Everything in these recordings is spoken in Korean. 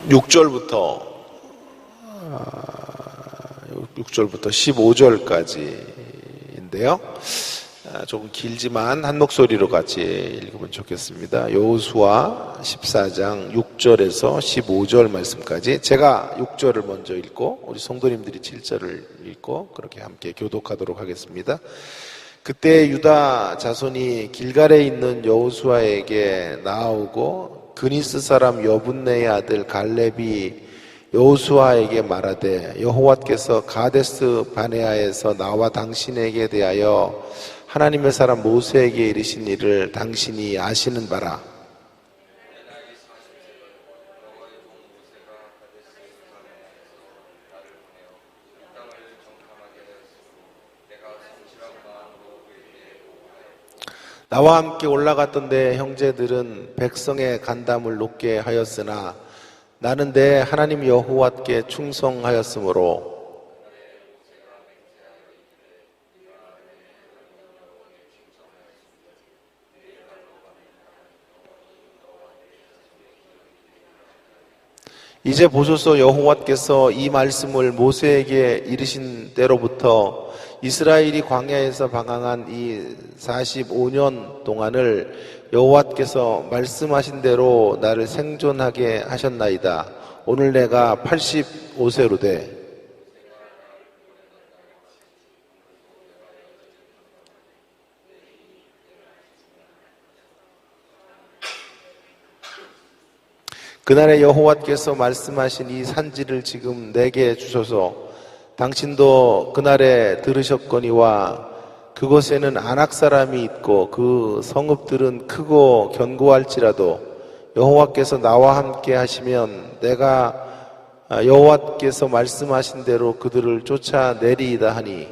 6절부터 15절까지인데요. 조금 길지만 한 목소리로 같이 읽으면 좋겠습니다. 여호수아 14장 6절에서 15절 말씀까지 제가 6절을 먼저 읽고 우리 성도님들이 7절을 읽고 그렇게 함께 교독하도록 하겠습니다. 그때 유다 자손이 길갈에 있는 여호수아에게 나아오고 그니스 사람 여분네의 아들 갈렙이 여호수아에게 말하되 여호와께서 가데스 바네아에서 나와 당신에게 대하여 하나님의 사람 모세에게 이르신 일을 당신이 아시는 바라. 나와 함께 올라갔던데 형제들은 백성의 간담을 높게 하였으나 나는 내 하나님 여호와께 충성하였으므로 이제 보소서 여호와께서 이 말씀을 모세에게 이르신 때로부터 이스라엘이 광야에서 방황한 이 45년 동안을 여호와께서 말씀하신 대로 나를 생존하게 하셨나이다. 오늘 내가 85세로 돼 그날에 여호와께서 말씀하신 이 산지를 지금 내게 주소서. 당신도 그날에 들으셨거니와 그곳에는 아낙 사람이 있고 그 성읍들은 크고 견고할지라도 여호와께서 나와 함께 하시면 내가 여호와께서 말씀하신 대로 그들을 쫓아내리이다 하니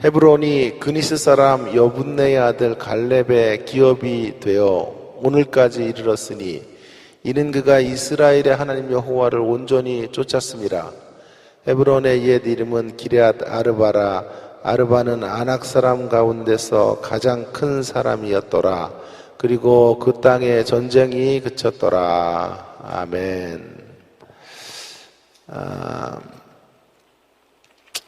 헤브론이 그니스 사람 여분네의 아들 갈렙의 기업이 되어 오늘까지 이르렀으니 이는 그가 이스라엘의 하나님 여호와를 온전히 쫓았음이라. 헤브론의 옛 이름은 기럇 아르바라. 아르바는 아낙 사람 가운데서 가장 큰 사람이었더라. 그리고 그 땅에 전쟁이 그쳤더라. 아멘.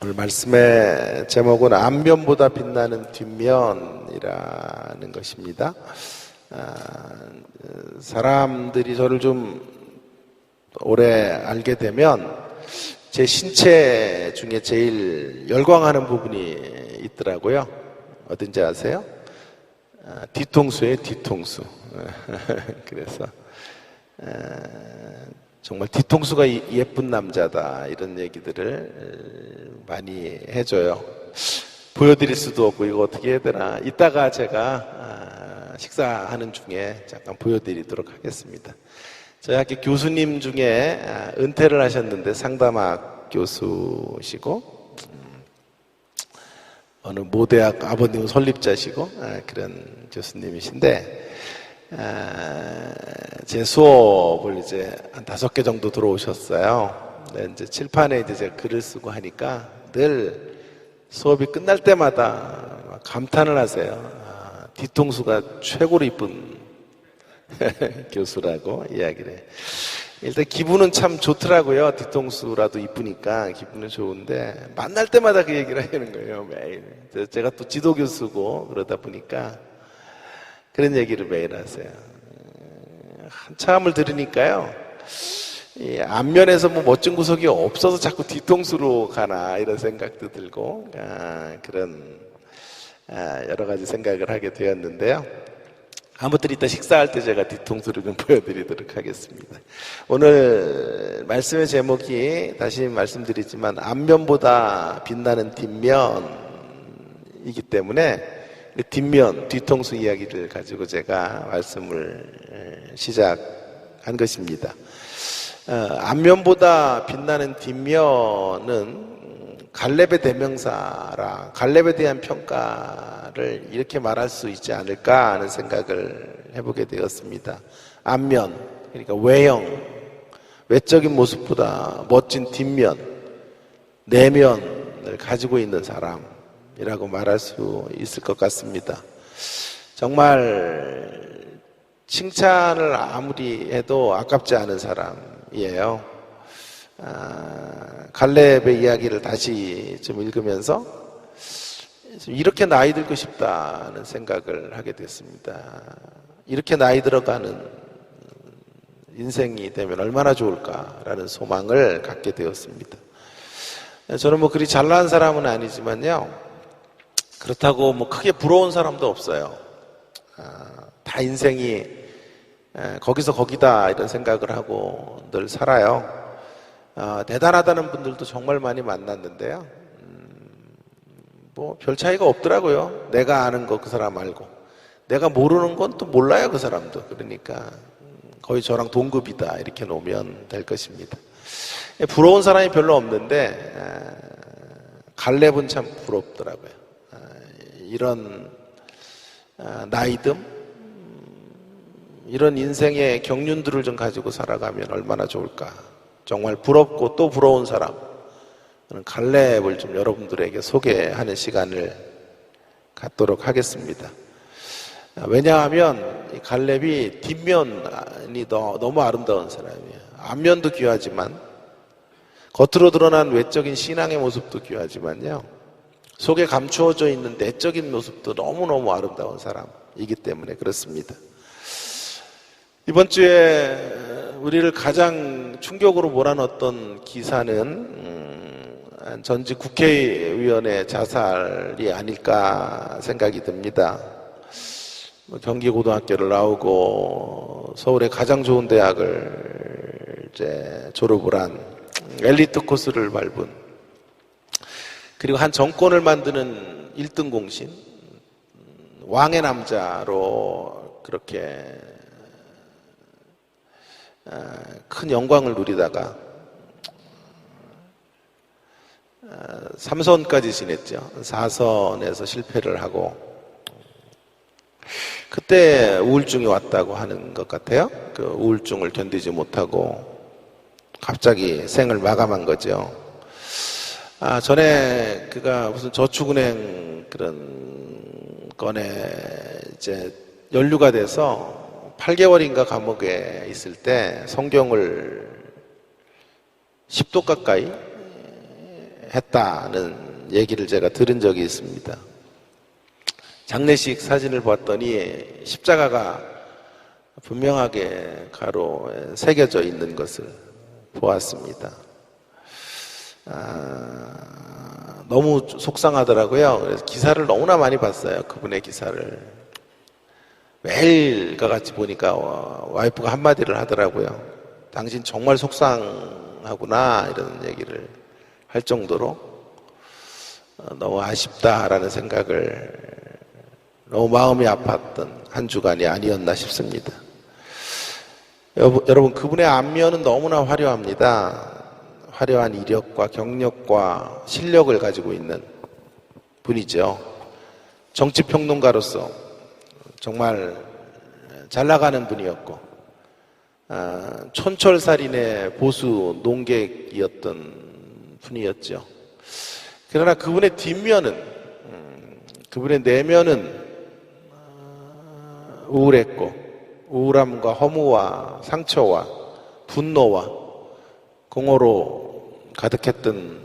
오늘 말씀의 제목은 앞면보다 빛나는 뒷면이라는 것입니다. 사람들이 저를 좀 오래 알게 되면 제 신체 중에 제일 열광하는 부분이 있더라고요. 어딘지 아세요? 뒤통수예요, 뒤통수. 그래서 정말 뒤통수가 예쁜 남자다 이런 얘기들을 많이 해줘요. 보여드릴 수도 없고 이거 어떻게 해야 되나. 이따가 제가 식사하는 중에 잠깐 보여드리도록 하겠습니다. 저희 학교 교수님 중에 은퇴를 하셨는데 상담학 교수시고 어느 모대학 아버님 설립자시고 그런 교수님이신데 제 수업을 이제 한 5개 정도 들어오셨어요. 근데 이제 칠판에 이제 제가 글을 쓰고 하니까 늘 수업이 끝날 때마다 감탄을 하세요. 뒤통수가 최고로 이쁜 교수라고 이야기를 해요. 일단 기분은 참 좋더라고요. 뒤통수라도 이쁘니까 기분은 좋은데 만날 때마다 그 얘기를 하는 거예요. 매일. 제가 또 지도교수고 그러다 보니까 그런 얘기를 매일 하세요. 한참을 들으니까요. 이 앞면에서 뭐 멋진 구석이 없어서 자꾸 뒤통수로 가나 이런 생각도 들고 그런 여러 가지 생각을 하게 되었는데요. 아무튼 이따 식사할 때 제가 뒤통수를 좀 보여드리도록 하겠습니다. 오늘 말씀의 제목이 다시 말씀드리지만 앞면보다 빛나는 뒷면이기 때문에 뒷면, 뒤통수 이야기를 가지고 제가 말씀을 시작한 것입니다. 앞면보다 빛나는 뒷면은 갈렙의 대명사라 갈렙에 대한 평가를 이렇게 말할 수 있지 않을까 하는 생각을 해보게 되었습니다. 앞면, 그러니까 외형, 외적인 모습보다 멋진 뒷면, 내면을 가지고 있는 사람, 사람이라고 말할 수 있을 것 같습니다. 정말 칭찬을 아무리 해도 아깝지 않은 사람이에요. 갈렙의 이야기를 다시 좀 읽으면서 이렇게 나이 들고 싶다는 생각을 하게 됐습니다. 이렇게 나이 들어가는 인생이 되면 얼마나 좋을까라는 소망을 갖게 되었습니다. 저는 뭐 그리 잘난 사람은 아니지만요, 그렇다고 뭐 크게 부러운 사람도 없어요. 다 인생이 거기서 거기다 이런 생각을 하고 늘 살아요. 대단하다는 분들도 정말 많이 만났는데요, 뭐 별 차이가 없더라고요. 내가 아는 거 그 사람 알고, 내가 모르는 건 또 몰라요, 그 사람도. 그러니까 거의 저랑 동급이다 이렇게 놓으면 될 것입니다. 부러운 사람이 별로 없는데 갈렙은 참 부럽더라고요. 이런 나이듦, 이런 인생의 경륜들을 좀 가지고 살아가면 얼마나 좋을까. 정말 부럽고 또 부러운 사람, 갈렙을 좀 여러분들에게 소개하는 시간을 갖도록 하겠습니다. 왜냐하면 이 갈렙이 뒷면이 너무 아름다운 사람이에요. 앞면도 귀하지만, 겉으로 드러난 외적인 신앙의 모습도 귀하지만요, 속에 감추어져 있는 내적인 모습도 너무너무 아름다운 사람이기 때문에 그렇습니다. 이번 주에 우리를 가장 충격으로 몰아넣었던 기사는 전직 국회의원의 자살이 아닐까 생각이 듭니다. 경기고등학교를 나오고 서울의 가장 좋은 대학을 이제 졸업을 한 엘리트 코스를 밟은, 그리고 한 정권을 만드는 1등 공신, 왕의 남자로 그렇게 큰 영광을 누리다가 3선까지 지냈죠. 4선에서 실패를 하고 그때 우울증이 왔다고 하는 것 같아요. 그 우울증을 견디지 못하고 갑자기 생을 마감한 거죠. 전에 그가 무슨 저축은행 그런 건에 이제 연루가 돼서 8개월인가 감옥에 있을 때 성경을 10도 가까이 했다는 얘기를 제가 들은 적이 있습니다. 장례식 사진을 봤더니 십자가가 분명하게 가로에 새겨져 있는 것을 보았습니다. 너무 속상하더라고요. 그래서 기사를 너무나 많이 봤어요. 그분의 기사를. 매일과 같이 보니까 와이프가 한마디를 하더라고요. 당신 정말 속상하구나, 이런 얘기를 할 정도로 너무 아쉽다라는 생각을, 너무 마음이 아팠던 한 주간이 아니었나 싶습니다. 여러분, 그분의 안면은 너무나 화려합니다. 화려한 이력과 경력과 실력을 가지고 있는 분이죠. 정치평론가로서 정말 잘 나가는 분이었고, 촌철살인의 보수 농객이었던 분이었죠. 그러나 그분의 뒷면은, 그분의 내면은 우울했고, 우울함과 허무와 상처와 분노와 공허로 가득했던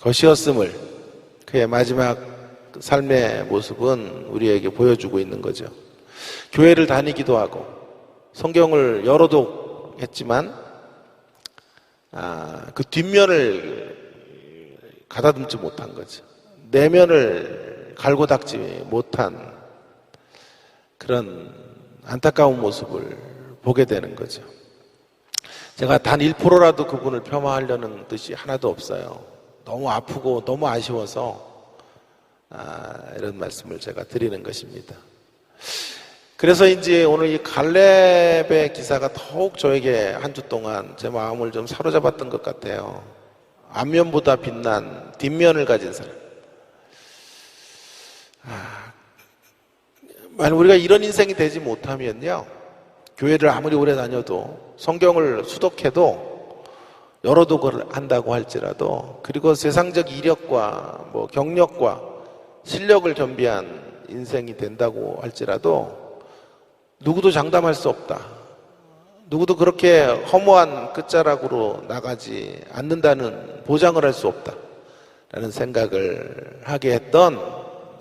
것이었음을, 그의 마지막 삶의 모습은 우리에게 보여주고 있는 거죠. 교회를 다니기도 하고 성경을 여러 독했지만 그 뒷면을 가다듬지 못한 거죠. 내면을 갈고 닦지 못한 그런 안타까운 모습을 보게 되는 거죠. 제가 단 1%라도 그분을 폄하하려는 뜻이 하나도 없어요. 너무 아프고 너무 아쉬워서 이런 말씀을 제가 드리는 것입니다. 그래서 이제 오늘 이 갈렙의 기사가 더욱 저에게 한 주 동안 제 마음을 좀 사로잡았던 것 같아요. 앞면보다 빛난 뒷면을 가진 사람. 만약 우리가 이런 인생이 되지 못하면요, 교회를 아무리 오래 다녀도 성경을 수독해도 여러 독을 한다고 할지라도, 그리고 세상적 이력과 뭐 경력과 실력을 겸비한 인생이 된다고 할지라도 누구도 장담할 수 없다. 누구도 그렇게 허무한 끝자락으로 나가지 않는다는 보장을 할 수 없다 라는 생각을 하게 했던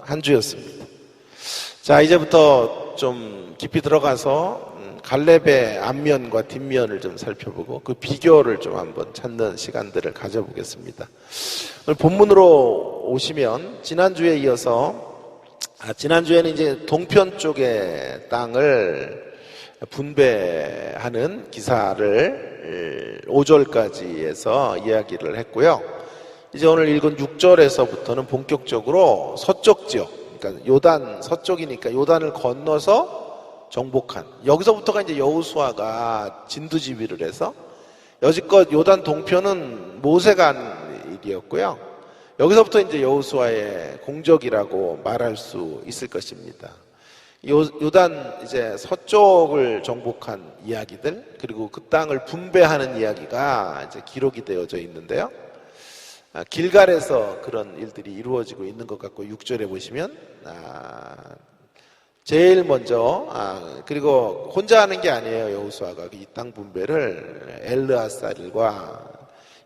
한 주였습니다. 자, 이제부터 좀 깊이 들어가서 갈렙의 앞면과 뒷면을 좀 살펴보고 그 비교를 좀 한번 찾는 시간들을 가져보겠습니다. 오늘 본문으로 오시면 지난주에 이어서 지난주에는 이제 동편 쪽의 땅을 분배하는 기사를 5절까지 해서 이야기를 했고요. 이제 오늘 읽은 6절에서부터는 본격적으로 서쪽 지역, 그러니까 요단 서쪽이니까 요단을 건너서 정복한, 여기서부터가 이제 여호수아가 진두지휘를 해서 여지껏 요단 동편은 모세가 한 일이었고요. 여기서부터 이제 여호수아의 공적이라고 말할 수 있을 것입니다. 요단 이제 서쪽을 정복한 이야기들, 그리고 그 땅을 분배하는 이야기가 이제 기록이 되어져 있는데요. 길갈에서 그런 일들이 이루어지고 있는 것 같고, 6절에 보시면 제일 먼저 그리고 혼자 하는 게 아니에요. 여호수아가 이 땅 분배를 엘르아살과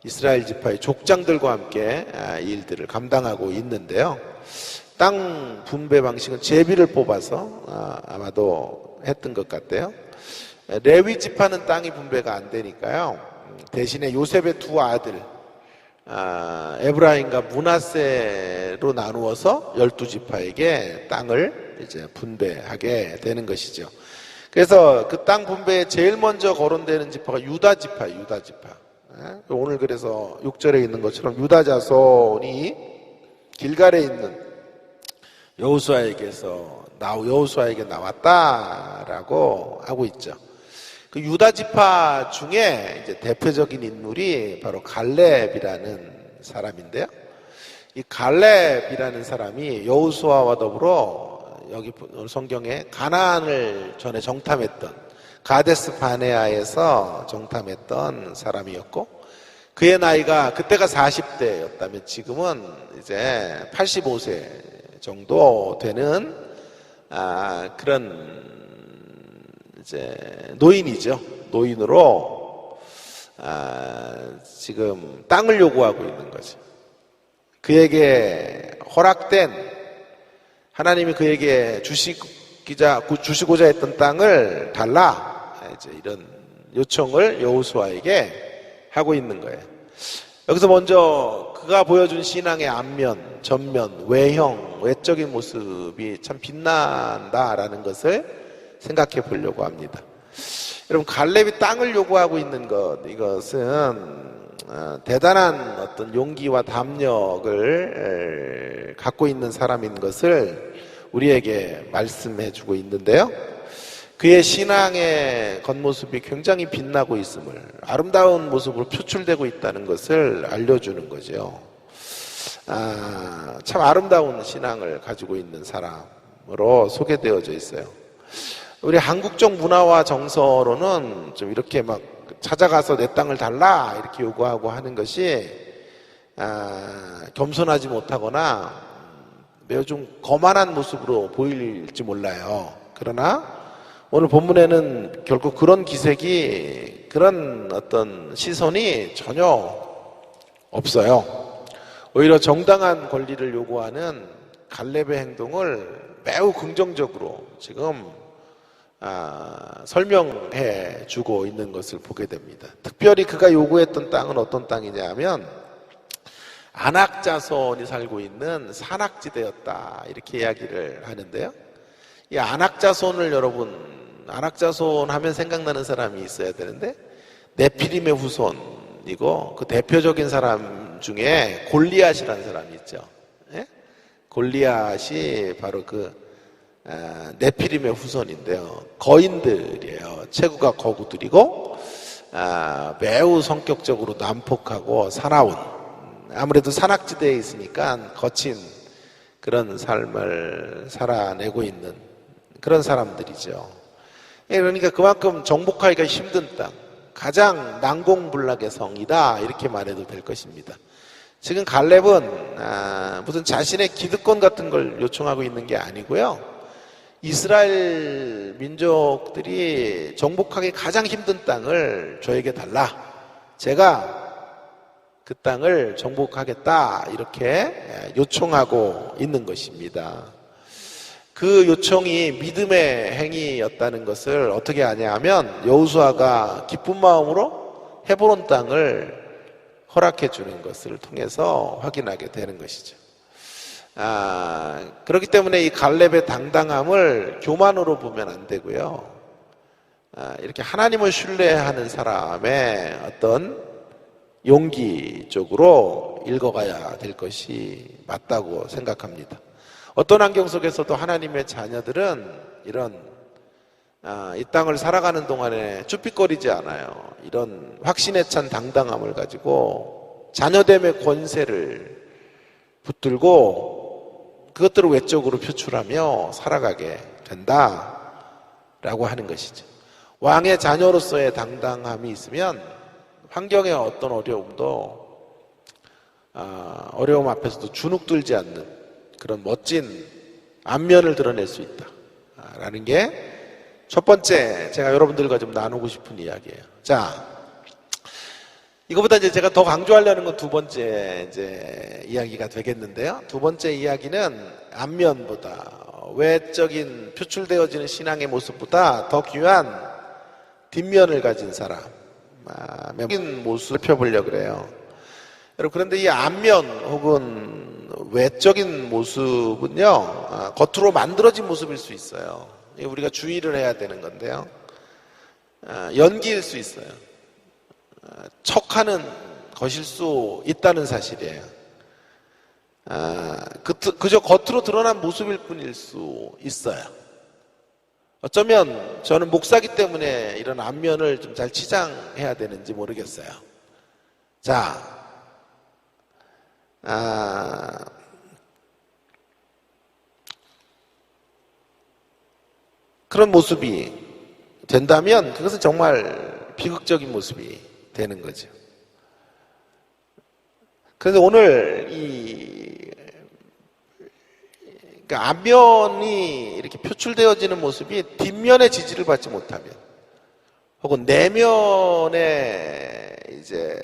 이스라엘 지파의 족장들과 함께 이 일들을 감당하고 있는데요. 땅 분배 방식은 제비를 뽑아서 아마도 했던 것 같아요. 레위 지파는 땅이 분배가 안 되니까요. 대신에 요셉의 두 아들 에브라임과 므낫세로 나누어서 12지파에게 땅을 이제 분배하게 되는 것이죠. 그래서 그 땅 분배에 제일 먼저 거론되는 지파가 유다 지파. 오늘 그래서 6절에 있는 것처럼 유다 자손이 길갈에 있는 여호수아에게 나왔다라고 하고 있죠. 그 유다 지파 중에 이제 대표적인 인물이 바로 갈렙이라는 사람인데요. 이 갈렙이라는 사람이 여호수아와 더불어 여기 성경에 가나안을 전에 정탐했던 가데스 바네아에서 정탐했던 사람이었고, 그의 나이가 그때가 40대였다면 지금은 이제 85세 정도 되는 그런 이제 노인이죠. 노인으로 지금 땅을 요구하고 있는 거죠. 그에게 허락된, 하나님이 그에게 주시고자 했던 땅을 달라, 이제 이런 요청을 여호수아에게 하고 있는 거예요. 여기서 먼저 그가 보여준 신앙의 앞면, 전면, 외형, 외적인 모습이 참 빛난다라는 것을 생각해 보려고 합니다. 여러분, 갈렙이 땅을 요구하고 있는 이것은 대단한 어떤 용기와 담력을 갖고 있는 사람인 것을 우리에게 말씀해 주고 있는데요. 그의 신앙의 겉모습이 굉장히 빛나고 있음을, 아름다운 모습으로 표출되고 있다는 것을 알려주는 거죠. 참 아름다운 신앙을 가지고 있는 사람으로 소개되어져 있어요. 우리 한국적 문화와 정서로는 좀 이렇게 막 찾아가서 내 땅을 달라 이렇게 요구하고 하는 것이 겸손하지 못하거나 매우 좀 거만한 모습으로 보일지 몰라요. 그러나 오늘 본문에는 결국 그런 기색이, 그런 어떤 시선이 전혀 없어요. 오히려 정당한 권리를 요구하는 갈렙의 행동을 매우 긍정적으로 지금 설명해 주고 있는 것을 보게 됩니다. 특별히 그가 요구했던 땅은 어떤 땅이냐 하면 아낙 자손이 살고 있는 산악지대였다, 이렇게 이야기를 하는데요. 이 아낙 자손을, 여러분, 아낙 자손 하면 생각나는 사람이 있어야 되는데 네피림의 후손이고, 그 대표적인 사람 중에 골리앗이라는 사람이 있죠. 예? 골리앗이 바로 그 네피림의 후손인데요. 거인들이에요. 체구가 거구들이고 매우 성격적으로 난폭하고 사나운, 아무래도 산악지대에 있으니까 거친 그런 삶을 살아내고 있는 그런 사람들이죠. 그러니까 그만큼 정복하기가 힘든 땅, 가장 난공불락의 성이다 이렇게 말해도 될 것입니다. 지금 갈렙은 무슨 자신의 기득권 같은 걸 요청하고 있는 게 아니고요. 이스라엘 민족들이 정복하기 가장 힘든 땅을 저에게 달라. 제가 그 땅을 정복하겠다 이렇게 요청하고 있는 것입니다. 그 요청이 믿음의 행위였다는 것을 어떻게 아냐 하면 여호수아가 기쁜 마음으로 헤브론 땅을 허락해 주는 것을 통해서 확인하게 되는 것이죠. 그렇기 때문에 이 갈렙의 당당함을 교만으로 보면 안 되고요. 이렇게 하나님을 신뢰하는 사람의 어떤 용기 쪽으로 읽어가야 될 것이 맞다고 생각합니다. 어떤 환경 속에서도 하나님의 자녀들은 이런 이 땅을 살아가는 동안에 쭈삣거리지 않아요. 이런 확신에 찬 당당함을 가지고 자녀됨의 권세를 붙들고 그것들을 외적으로 표출하며 살아가게 된다라고 하는 것이죠. 왕의 자녀로서의 당당함이 있으면 환경의 어떤 어려움 앞에서도 주눅들지 않는 그런 멋진 안면을 드러낼 수 있다라는 게 첫 번째 제가 여러분들과 좀 나누고 싶은 이야기예요. 자, 이거보다 이제 제가 더 강조하려는 건 두 번째 이제 이야기가 되겠는데요. 두 번째 이야기는 안면보다 외적인 표출되어지는 신앙의 모습보다 더 귀한 뒷면을 가진 사람, 인 모습을 살펴보려고 그래요. 여러분, 그런데 이 안면 혹은 외적인 모습은요, 겉으로 만들어진 모습일 수 있어요. 우리가 주의를 해야 되는 건데요. 연기일 수 있어요. 척하는 것일 수 있다는 사실이에요. 그저 겉으로 드러난 모습일 뿐일 수 있어요. 어쩌면 저는 목사기 때문에 이런 안면을 좀 잘 치장해야 되는지 모르겠어요. 자, 그런 모습이 된다면 그것은 정말 비극적인 모습이 되는 거죠. 그래서 오늘 그러니까 앞면이 이렇게 표출되어지는 모습이 뒷면의 지지를 받지 못하면 혹은 내면에 이제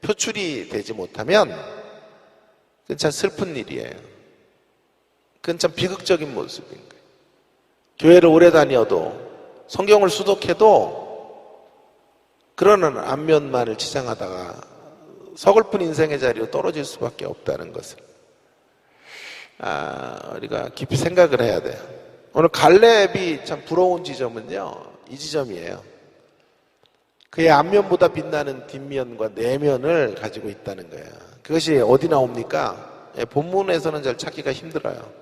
표출이 되지 못하면 그건 참 슬픈 일이에요. 그건 참 비극적인 모습인 거예요. 교회를 오래 다녀도 성경을 수독해도 그런 앞면만을 치장하다가 서글픈 인생의 자리로 떨어질 수밖에 없다는 것을 우리가 깊이 생각을 해야 돼요. 오늘 갈렙이 참 부러운 지점은요, 이 지점이에요. 그의 앞면보다 빛나는 뒷면과 내면을 가지고 있다는 거예요. 그것이 어디 나옵니까? 본문에서는 잘 찾기가 힘들어요.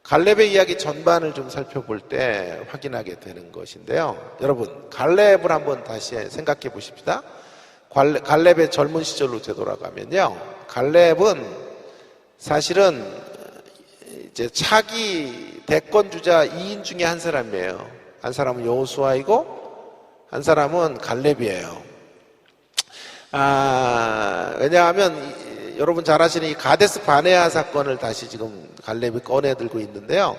갈렙의 이야기 전반을 좀 살펴볼 때 확인하게 되는 것인데요. 여러분, 갈렙을 한번 다시 생각해 보십시다. 갈렙의 젊은 시절로 되돌아가면요, 갈렙은 사실은 이제 차기 대권 주자 2인 중에 한 사람이에요. 한 사람은 여호수아이고 한 사람은 갈렙이에요. 왜냐하면 여러분 잘 아시는 이 가데스 바네아 사건을 다시 지금 갈렙이 꺼내 들고 있는데요.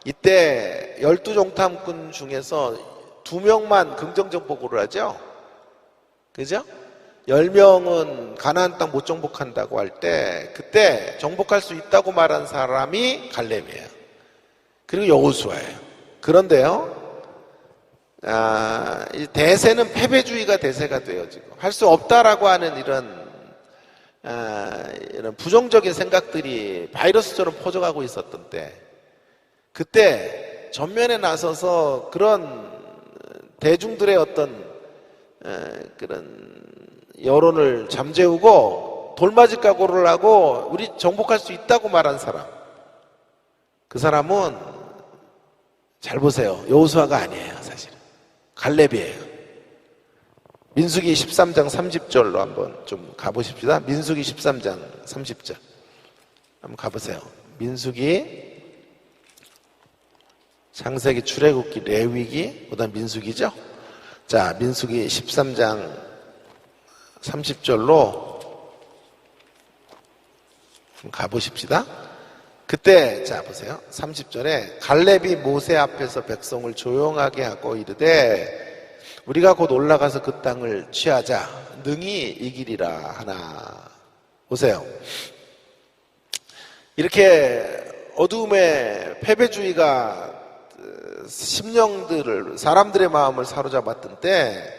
이때 12정탐꾼 중에서 2명만 긍정적 보고를 하죠. 그죠? 10명은 가나안 땅 못 정복한다고 할 때 그때 정복할 수 있다고 말한 사람이 갈렙이에요. 그리고 여호수아예요. 그런데요, 이 대세는 패배주의가 대세가 되어지고 할 수 없다라고 하는 이런 부정적인 생각들이 바이러스처럼 퍼져가고 있었던 때, 그때 전면에 나서서 그런 대중들의 어떤 그런 여론을 잠재우고 돌맞을 각오를 하고 우리 정복할 수 있다고 말한 사람, 그 사람은 잘 보세요. 여호수아가 아니에요. 사실은 갈렙이에요. 민수기 13장 30절로 한번 좀 가보십시다. 민수기 13장 30절 한번 가보세요. 민수기, 창세기, 출애굽기, 레위기, 그다음 민수기죠. 자, 민수기 13장 30절로 가보십시다. 그때 자 보세요. 30절에 갈렙이 모세 앞에서 백성을 조용하게 하고 이르되 우리가 곧 올라가서 그 땅을 취하자 능히 이기리라 하나. 보세요. 이렇게 어두움의 패배주의가 심령들을 사람들의 마음을 사로잡았던 때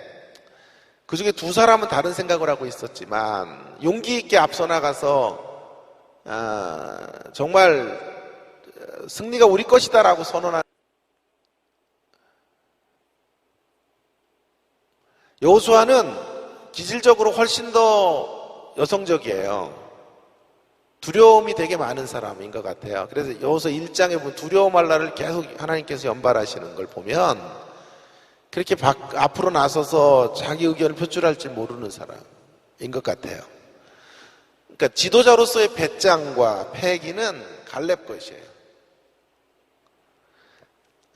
그 중에 두 사람은 다른 생각을 하고 있었지만 용기 있게 앞서 나가서 정말 승리가 우리 것이다라고 선언한 여호수아는 기질적으로 훨씬 더 여성적이에요. 두려움이 되게 많은 사람인 것 같아요. 그래서 여호수아 1장에 보면 두려움할 날을 계속 하나님께서 연발하시는 걸 보면 그렇게 앞으로 나서서 자기 의견을 표출할 줄 모르는 사람인 것 같아요. 그러니까 지도자로서의 배짱과 패기는 갈렙 것이에요.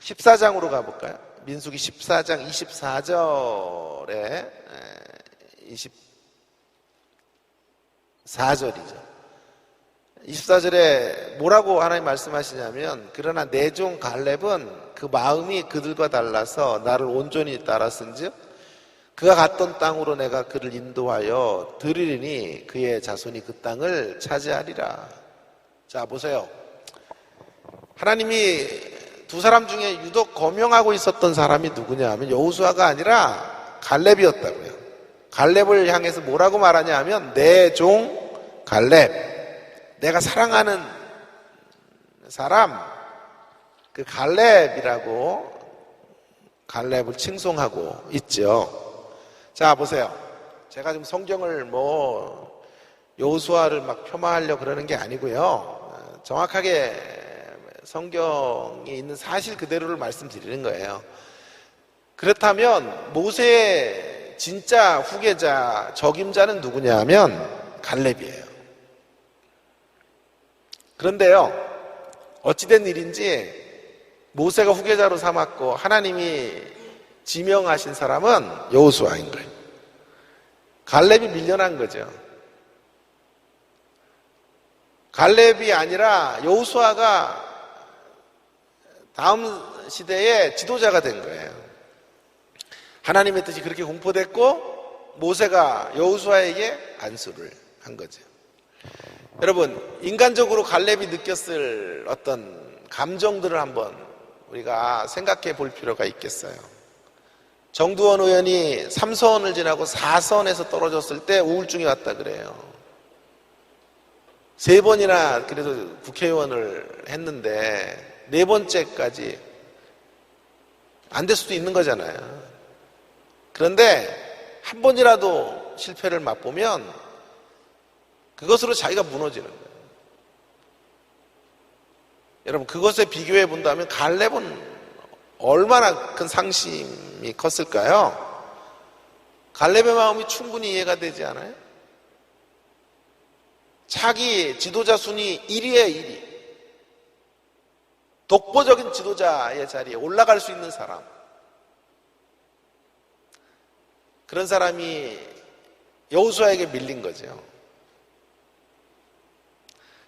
14장으로 가볼까요? 민수기 14장 24절에 24절이죠. 24절에 뭐라고 하나님 말씀하시냐면 그러나 내 종 갈렙은 그 마음이 그들과 달라서 나를 온전히 따랐은즉 그가 갔던 땅으로 내가 그를 인도하여 들으리니 그의 자손이 그 땅을 차지하리라. 자 보세요. 하나님이 두 사람 중에 유독 거명하고 있었던 사람이 누구냐 하면 여호수아가 아니라 갈렙이었다고요. 갈렙을 향해서 뭐라고 말하냐 하면 내 종 갈렙, 내가 사랑하는 사람 그 갈렙이라고 갈렙을 칭송하고 있죠. 자 보세요. 제가 지금 성경을 여호수아를 막 폄하하려고 그러는 게 아니고요. 정확하게 성경에 있는 사실 그대로를 말씀드리는 거예요. 그렇다면 모세의 진짜 후계자, 적임자는 누구냐 하면 갈렙이에요. 그런데요, 어찌된 일인지 모세가 후계자로 삼았고 하나님이 지명하신 사람은 여호수아인 거예요. 갈렙이 밀려난 거죠. 갈렙이 아니라 여호수아가 다음 시대의 지도자가 된 거예요. 하나님의 뜻이 그렇게 공포됐고 모세가 여호수아에게 안수를 한 거죠. 여러분, 인간적으로 갈렙이 느꼈을 어떤 감정들을 한번 우리가 생각해 볼 필요가 있겠어요. 정두원 의원이 3선을 지나고 4선에서 떨어졌을 때 우울증이 왔다 그래요. 3번이나 그래도 국회의원을 했는데 4번째까지 안 될 수도 있는 거잖아요. 그런데 한 번이라도 실패를 맛보면 그것으로 자기가 무너지는 거예요. 여러분, 그것에 비교해 본다면 갈렙은 얼마나 큰 상심이 컸을까요? 갈렙의 마음이 충분히 이해가 되지 않아요? 차기 지도자 순위 1위에 1위, 독보적인 지도자의 자리에 올라갈 수 있는 사람, 그런 사람이 여호수아에게 밀린 거죠.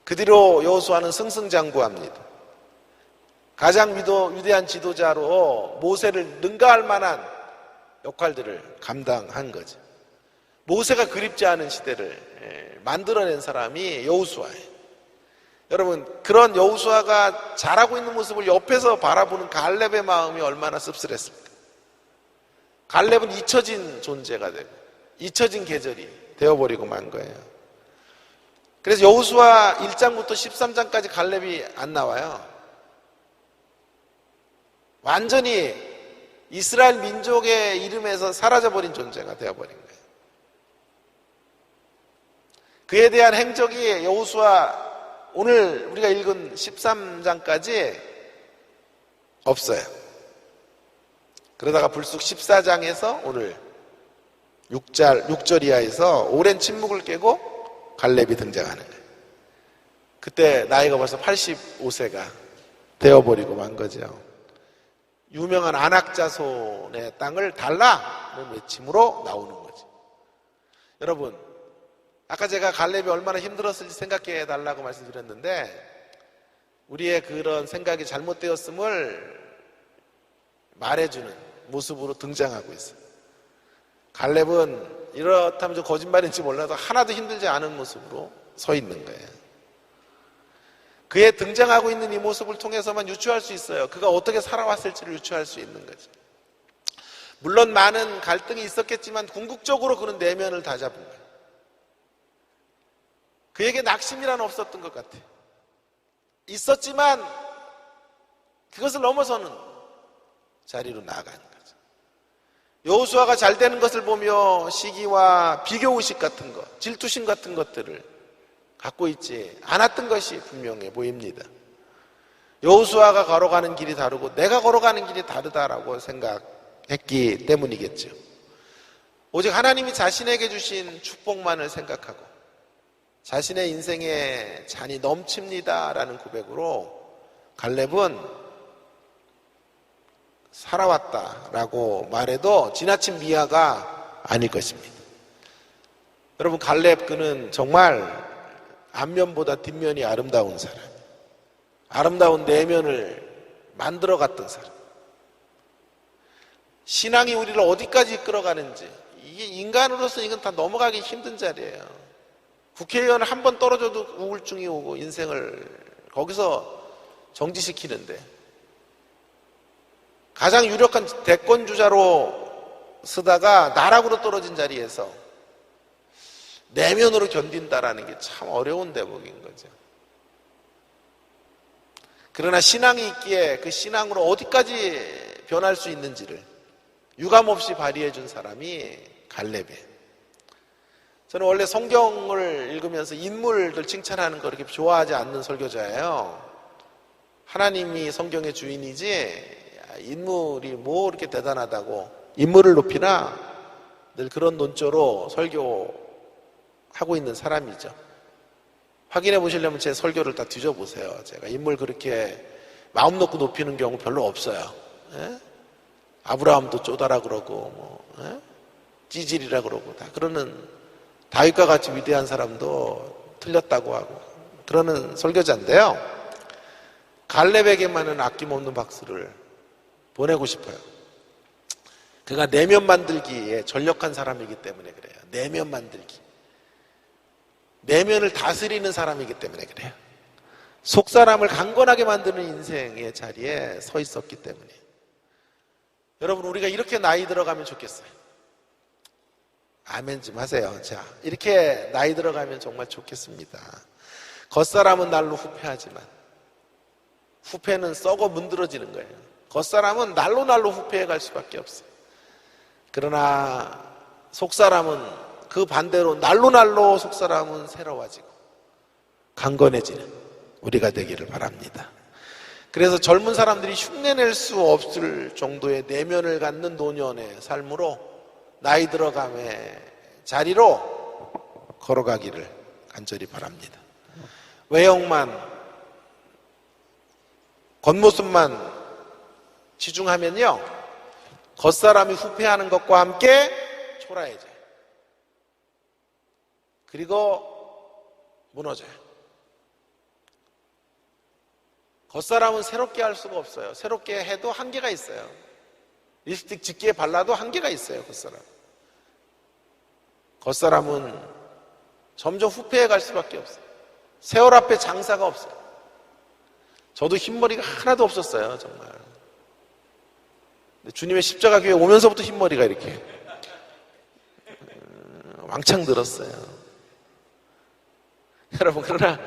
그 뒤로 여호수아는 승승장구합니다. 가장 위대한 지도자로 모세를 능가할 만한 역할들을 감당한 거죠. 모세가 그립지 않은 시대를 만들어낸 사람이 여호수아예요. 여러분, 그런 여호수아가 잘하고 있는 모습을 옆에서 바라보는 갈렙의 마음이 얼마나 씁쓸했습니까? 갈렙은 잊혀진 존재가 되고 잊혀진 계절이 되어버리고 만 거예요. 그래서 여호수아 1장부터 13장까지 갈렙이 안 나와요. 완전히 이스라엘 민족의 이름에서 사라져버린 존재가 되어버린 거예요. 그에 대한 행적이 여호수아 오늘 우리가 읽은 13장까지 없어요. 그러다가 불쑥 14장에서 오늘 6절 이하에서 오랜 침묵을 깨고 갈렙이 등장하는 거예요. 그때 나이가 벌써 85세가 되어버리고 만 거죠. 유명한 안악자손의 땅을 달라는 외침으로 나오는 거지. 여러분, 아까 제가 갈렙이 얼마나 힘들었을지 생각해 달라고 말씀드렸는데 우리의 그런 생각이 잘못되었음을 말해주는 모습으로 등장하고 있어요. 갈렙은 이렇다면 좀 거짓말인지 몰라도 하나도 힘들지 않은 모습으로 서 있는 거예요. 그의 등장하고 있는 이 모습을 통해서만 유추할 수 있어요. 그가 어떻게 살아왔을지를 유추할 수 있는 거죠. 물론 많은 갈등이 있었겠지만 궁극적으로 그는 내면을 다 잡은 거예요. 그에게 낙심이란 없었던 것 같아요. 있었지만 그것을 넘어서는 자리로 나아가는 거죠. 여호수아가 잘 되는 것을 보며 시기와 비교의식 같은 것, 질투심 같은 것들을 갖고 있지 않았던 것이 분명해 보입니다. 여호수아가 걸어가는 길이 다르고 내가 걸어가는 길이 다르다라고 생각했기 때문이겠죠. 오직 하나님이 자신에게 주신 축복만을 생각하고 자신의 인생에 잔이 넘칩니다라는 고백으로 갈렙은 살아왔다라고 말해도 지나친 미화가 아닐 것입니다. 여러분, 갈렙 그는 정말 앞면보다 뒷면이 아름다운 사람, 아름다운 내면을 만들어갔던 사람. 신앙이 우리를 어디까지 이끌어가는지, 이게 인간으로서 이건 다 넘어가기 힘든 자리예요. 국회의원 한 번 떨어져도 우울증이 오고 인생을 거기서 정지시키는데 가장 유력한 대권주자로 쓰다가 나락으로 떨어진 자리에서 내면으로 견딘다라는 게 참 어려운 대목인 거죠. 그러나 신앙이 있기에 그 신앙으로 어디까지 변할 수 있는지를 유감없이 발휘해 준 사람이 갈렙이에요. 저는 원래 성경을 읽으면서 인물들 칭찬하는 거 그렇게 좋아하지 않는 설교자예요. 하나님이 성경의 주인이지 인물이 뭐 이렇게 대단하다고 인물을 높이나 늘 그런 논조로 설교하고 있는 사람이죠. 확인해 보시려면 제 설교를 다 뒤져보세요. 제가 인물 그렇게 마음 놓고 높이는 경우 별로 없어요. 예? 아브라함도 쪼다라 그러고 찌질이라 그러고 다 그러는 다윗과 같이 위대한 사람도 틀렸다고 하고 그러는 설교자인데요. 갈렙에게만은 아낌없는 박수를 보내고 싶어요. 그가 내면 만들기에 전력한 사람이기 때문에 그래요. 내면 만들기. 내면을 다스리는 사람이기 때문에 그래요. 속사람을 강건하게 만드는 인생의 자리에 서 있었기 때문에. 여러분, 우리가 이렇게 나이 들어가면 좋겠어요. 아멘 좀 하세요. 자, 이렇게 나이 들어가면 정말 좋겠습니다. 겉사람은 날로 후패하지만 후패는 썩어 문드러지는 거예요. 겉사람은 날로 후패해 갈 수밖에 없어요. 그러나 속사람은 그 반대로 날로 속사람은 새로워지고 강건해지는 우리가 되기를 바랍니다. 그래서 젊은 사람들이 흉내낼 수 없을 정도의 내면을 갖는 노년의 삶으로 나이 들어감의 자리로 걸어가기를 간절히 바랍니다. 외형만, 겉모습만 치중하면요, 겉사람이 후패하는 것과 함께 초라해져요. 그리고 무너져요. 겉사람은 새롭게 할 수가 없어요. 새롭게 해도 한계가 있어요. 립스틱 짙게 발라도 한계가 있어요. 겉사람은 점점 후패해 갈 수밖에 없어요. 세월 앞에 장사가 없어요. 저도 흰머리가 하나도 없었어요. 정말. 근데 주님의 십자가 교회 오면서부터 흰머리가 이렇게 왕창 들었어요. 여러분, 그러나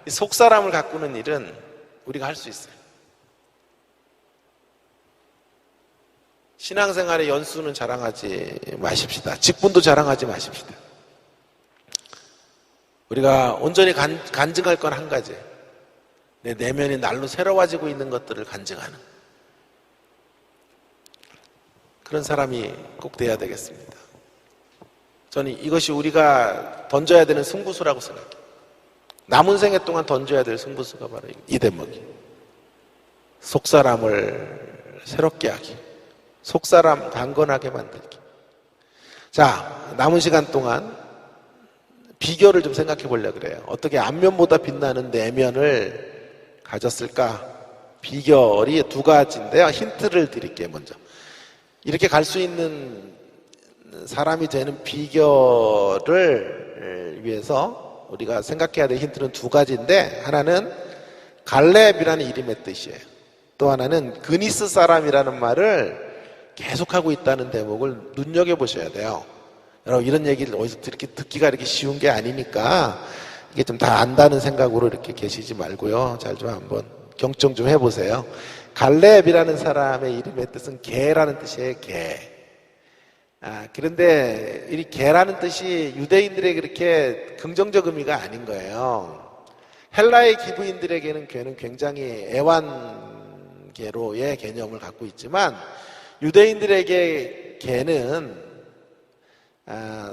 이 속사람을 가꾸는 일은 우리가 할 수 있어요. 신앙생활의 연수는 자랑하지 마십시다. 직분도 자랑하지 마십시다. 우리가 온전히 간증할 건 한 가지. 내 내면이 날로 새로워지고 있는 것들을 간증하는 그런 사람이 꼭 돼야 되겠습니다. 저는 이것이 우리가 던져야 되는 승부수라고 생각해요. 남은 생애 동안 던져야 될 승부수가 바로 이 대목이에요. 속사람을 새롭게 하기, 속사람 강건하게 만들기. 자, 남은 시간 동안 비결을 좀 생각해 보려고 그래요. 어떻게 앞면보다 빛나는 내면을 가졌을까? 비결이 두 가지인데요. 힌트를 드릴게요. 먼저 이렇게 갈 수 있는 사람이 되는 비결을 위해서 우리가 생각해야 될 힌트는 두 가지인데, 하나는 갈렙이라는 이름의 뜻이에요. 또 하나는 그니스 사람이라는 말을 계속하고 있다는 대목을 눈여겨보셔야 돼요. 여러분, 이런 얘기를 어디서 듣기가 이렇게 쉬운 게 아니니까 이게 좀 다 안다는 생각으로 이렇게 계시지 말고요. 잘 좀 한번 경청 좀 해보세요. 갈렙이라는 사람의 이름의 뜻은 개라는 뜻이에요. 개. 그런데 이 개라는 뜻이 유대인들에게 그렇게 긍정적 의미가 아닌 거예요. 헬라의 기브인들에게는 개는 굉장히 애완개로의 개념을 갖고 있지만, 유대인들에게 개는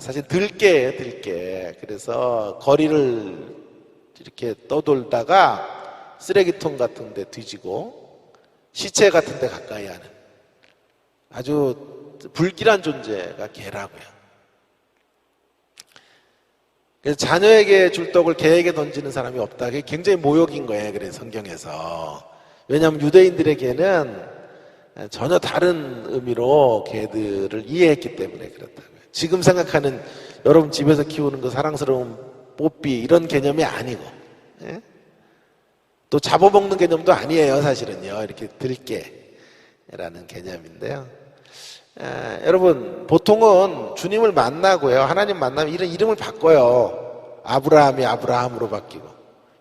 사실 들개예요, 들개. 그래서 거리를 이렇게 떠돌다가 쓰레기통 같은 데 뒤지고 시체 같은 데 가까이 하는 아주 불길한 존재가 개라고요. 그래서 자녀에게 줄 떡을 개에게 던지는 사람이 없다. 그게 굉장히 모욕인 거예요. 그래서 성경에서. 왜냐하면 유대인들에게는 전혀 다른 의미로 개들을 이해했기 때문에 그렇다고요. 지금 생각하는 여러분 집에서 키우는 그 사랑스러운 뽀삐 이런 개념이 아니고, 예? 또 잡아먹는 개념도 아니에요. 사실은요. 이렇게 들개라는 개념인데요. 여러분, 보통은 주님을 만나고요, 하나님 만나면 이런 이름을 바꿔요. 아브라함이 아브라함으로 바뀌고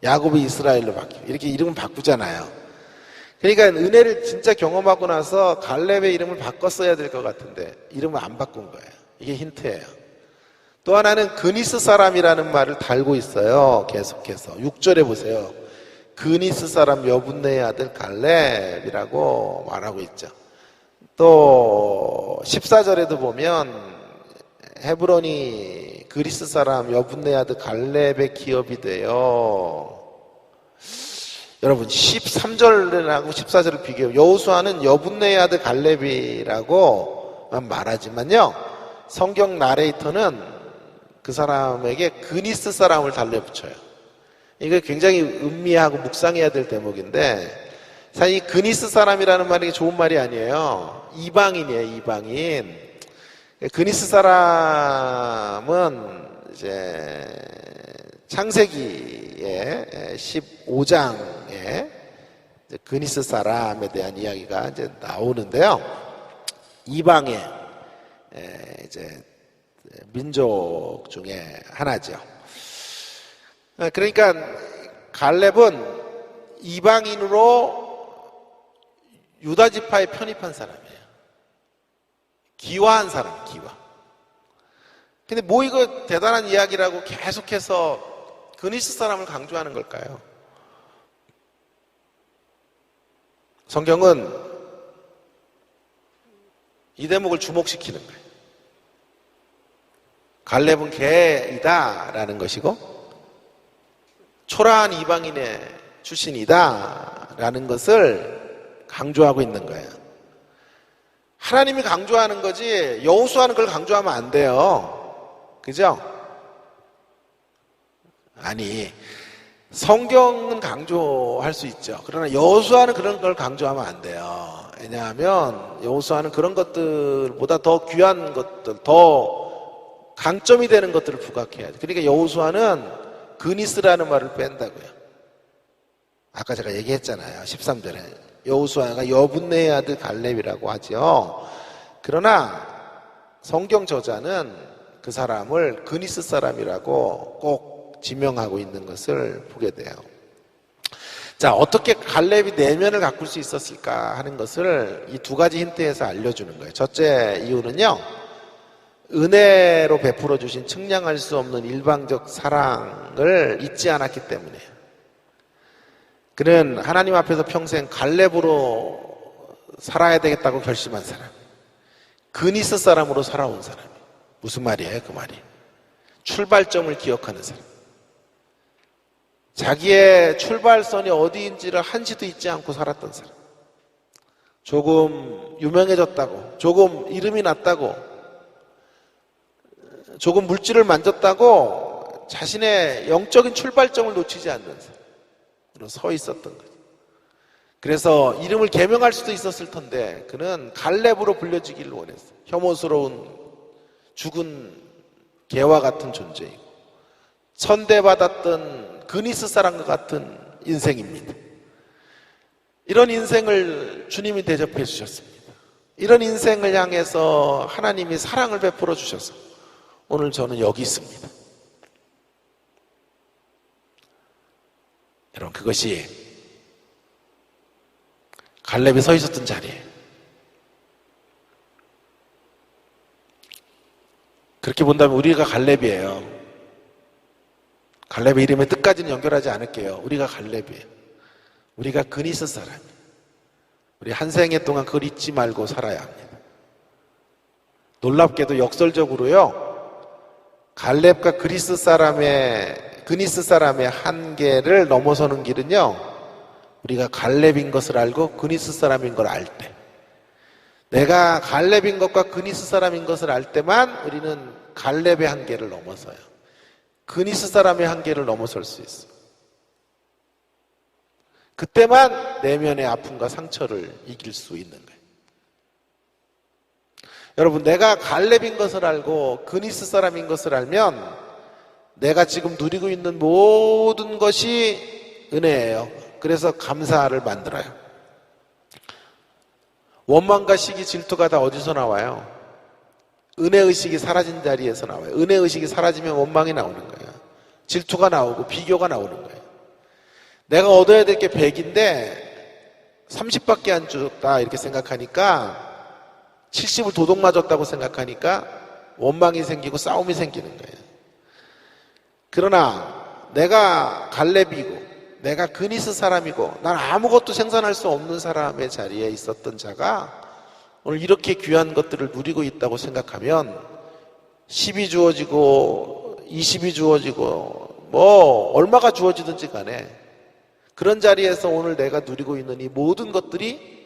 야곱이 이스라엘로 바뀌고 이렇게 이름을 바꾸잖아요. 그러니까 은혜를 진짜 경험하고 나서 갈렙의 이름을 바꿨어야 될 것 같은데 이름을 안 바꾼 거예요. 이게 힌트예요. 또 하나는 그니스 사람이라는 말을 달고 있어요. 계속해서 6절에 보세요. 그니스 사람 여분네의 아들 갈렙이라고 말하고 있죠. 또 14절에도 보면 헤브론이 그리스 사람 여분네 아들 갈렙의 기업이 돼요. 여러분, 13절하고 14절을 비교해요. 여호수아는 여분네 아들 갈렙이라고만 말하지만요, 성경 나레이터는 그 사람에게 그니스 사람을 달래붙여요. 이거 굉장히 음미하고 묵상해야 될 대목인데, 사실 이 그니스 사람이라는 말이 좋은 말이 아니에요. 이방인이에요, 이방인. 그니스 사람은 이제 창세기의 15장에 그니스 사람에 대한 이야기가 이제 나오는데요. 이방의 이제 민족 중에 하나죠. 그러니까 갈렙은 이방인으로 유다 지파에 편입한 사람이에요. 기화한 사람, 기화. 근데 뭐 이거 대단한 이야기라고 계속해서 그니스 사람을 강조하는 걸까요? 성경은 이 대목을 주목시키는 거예요. 갈렙은 개이다라는 것이고 초라한 이방인의 출신이다라는 것을 강조하고 있는 거예요. 하나님이 강조하는 거지 여호수아는 그걸 강조하면 안 돼요. 그죠? 아니, 성경은 강조할 수 있죠. 그러나 여호수아는 그런 걸 강조하면 안 돼요. 왜냐하면 여호수아는 그런 것들보다 더 귀한 것들, 더 강점이 되는 것들을 부각해야 돼. 그러니까 여호수아는 그니스라는 말을 뺀다고요. 아까 제가 얘기했잖아요. 13절에 여호수아가 여분네의 아들 갈렙이라고 하죠. 그러나 성경 저자는 그 사람을 그니스 사람이라고 꼭 지명하고 있는 것을 보게 돼요. 자, 어떻게 갈렙이 내면을 가꿀 수 있었을까 하는 것을 이 두 가지 힌트에서 알려주는 거예요. 첫째 이유는요, 은혜로 베풀어 주신 측량할 수 없는 일방적 사랑을 잊지 않았기 때문이에요. 그는 하나님 앞에서 평생 갈렙으로 살아야 되겠다고 결심한 사람, 그니스 사람으로 살아온 사람. 무슨 말이에요? 그 말이 출발점을 기억하는 사람, 자기의 출발선이 어디인지를 한시도 잊지 않고 살았던 사람. 조금 유명해졌다고, 조금 이름이 났다고, 조금 물질을 만졌다고 자신의 영적인 출발점을 놓치지 않는 사람으로 서 있었던 거죠. 그래서 이름을 개명할 수도 있었을 텐데 그는 갈렙으로 불려지기를 원했어요. 혐오스러운 죽은 개와 같은 존재이고 천대받았던 그니스 사람과 같은 인생입니다. 이런 인생을 주님이 대접해 주셨습니다. 이런 인생을 향해서 하나님이 사랑을 베풀어 주셔서 오늘 저는 여기 있습니다. 여러분, 그것이 갈렙이 서 있었던 자리예요. 그렇게 본다면 우리가 갈렙이에요. 갈렙의 이름의 뜻까지는 연결하지 않을게요. 우리가 갈렙이에요. 우리가 그니스 사람이에요. 우리 한 생애 동안 그걸 잊지 말고 살아야 합니다. 놀랍게도 역설적으로요, 갈렙과 그니스 사람의 한계를 넘어서는 길은요, 우리가 갈렙인 것을 알고 그니스 사람인 걸 알 때, 내가 갈렙인 것과 그니스 사람인 것을 알 때만 우리는 갈렙의 한계를 넘어서요. 그니스 사람의 한계를 넘어설 수 있어요. 그때만 내면의 아픔과 상처를 이길 수 있는 거예요. 여러분, 내가 갈렙인 것을 알고 그니스 사람인 것을 알면 내가 지금 누리고 있는 모든 것이 은혜예요. 그래서 감사를 만들어요. 원망과 시기, 질투가 다 어디서 나와요? 은혜의식이 사라진 자리에서 나와요. 은혜의식이 사라지면 원망이 나오는 거예요. 질투가 나오고 비교가 나오는 거예요. 내가 얻어야 될 게 100인데 30밖에 안 줬다 이렇게 생각하니까, 70을 도둑 맞았다고 생각하니까 원망이 생기고 싸움이 생기는 거예요. 그러나 내가 갈렙이고 내가 그니스 사람이고 난 아무것도 생산할 수 없는 사람의 자리에 있었던 자가 오늘 이렇게 귀한 것들을 누리고 있다고 생각하면 10이 주어지고 20이 주어지고 뭐 얼마가 주어지든지 간에 그런 자리에서 오늘 내가 누리고 있는 이 모든 것들이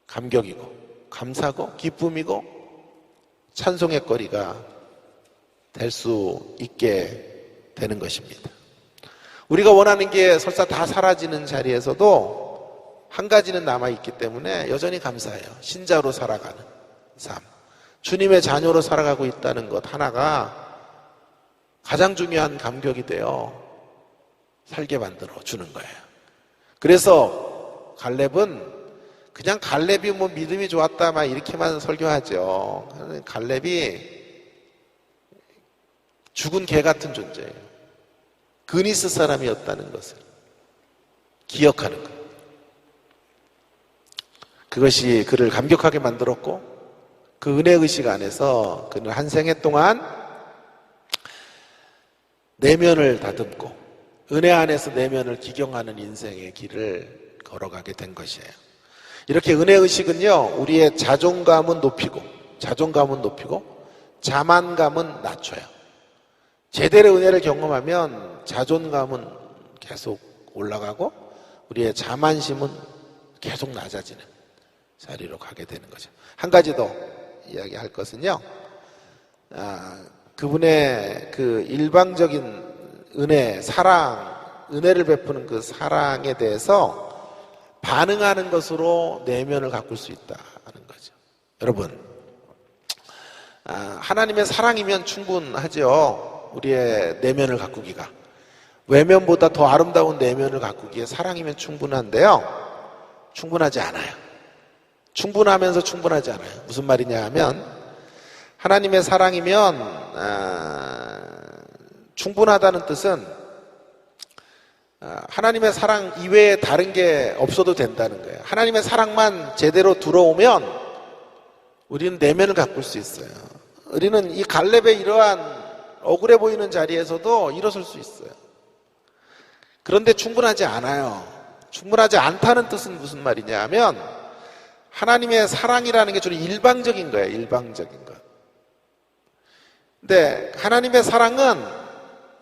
감격이고 감사고 기쁨이고 찬송의 거리가 될 수 있게 되는 것입니다. 우리가 원하는 게 설사 다 사라지는 자리에서도 한 가지는 남아있기 때문에 여전히 감사해요. 신자로 살아가는 삶, 주님의 자녀로 살아가고 있다는 것 하나가 가장 중요한 감격이 되어 살게 만들어 주는 거예요. 그래서 갈렙은 그냥 갈렙이 뭐 믿음이 좋았다 막 이렇게만 설교하죠. 갈렙이 죽은 개 같은 존재예요. 그니스 사람이었다는 것을 기억하는 것. 그것이 그를 감격하게 만들었고, 그 은혜의식 안에서 그는 한 생애 동안 내면을 다듬고 은혜 안에서 내면을 기경하는 인생의 길을 걸어가게 된 것이에요. 이렇게 은혜의식은요, 우리의 자존감은 높이고 자만감은 낮춰요. 제대로 은혜를 경험하면 자존감은 계속 올라가고 우리의 자만심은 계속 낮아지는 자리로 가게 되는 거죠. 한 가지 더 이야기할 것은요, 그분의 그 일방적인 은혜, 사랑, 은혜를 베푸는 그 사랑에 대해서 반응하는 것으로 내면을 가꿀 수 있다는 거죠. 여러분, 하나님의 사랑이면 충분하죠. 우리의 내면을 가꾸기가. 외면보다 더 아름다운 내면을 가꾸기에 사랑이면 충분한데요, 충분하지 않아요. 충분하면서 충분하지 않아요. 무슨 말이냐 하면, 하나님의 사랑이면 충분하다는 뜻은 하나님의 사랑 이외에 다른 게 없어도 된다는 거예요. 하나님의 사랑만 제대로 들어오면 우리는 내면을 가꿀 수 있어요. 우리는 이 갈렙의 이러한 억울해 보이는 자리에서도 일어설 수 있어요. 그런데 충분하지 않아요. 충분하지 않다는 뜻은 무슨 말이냐 하면, 하나님의 사랑이라는 게 주로 일방적인 거예요. 일방적인 것. 근데 하나님의 사랑은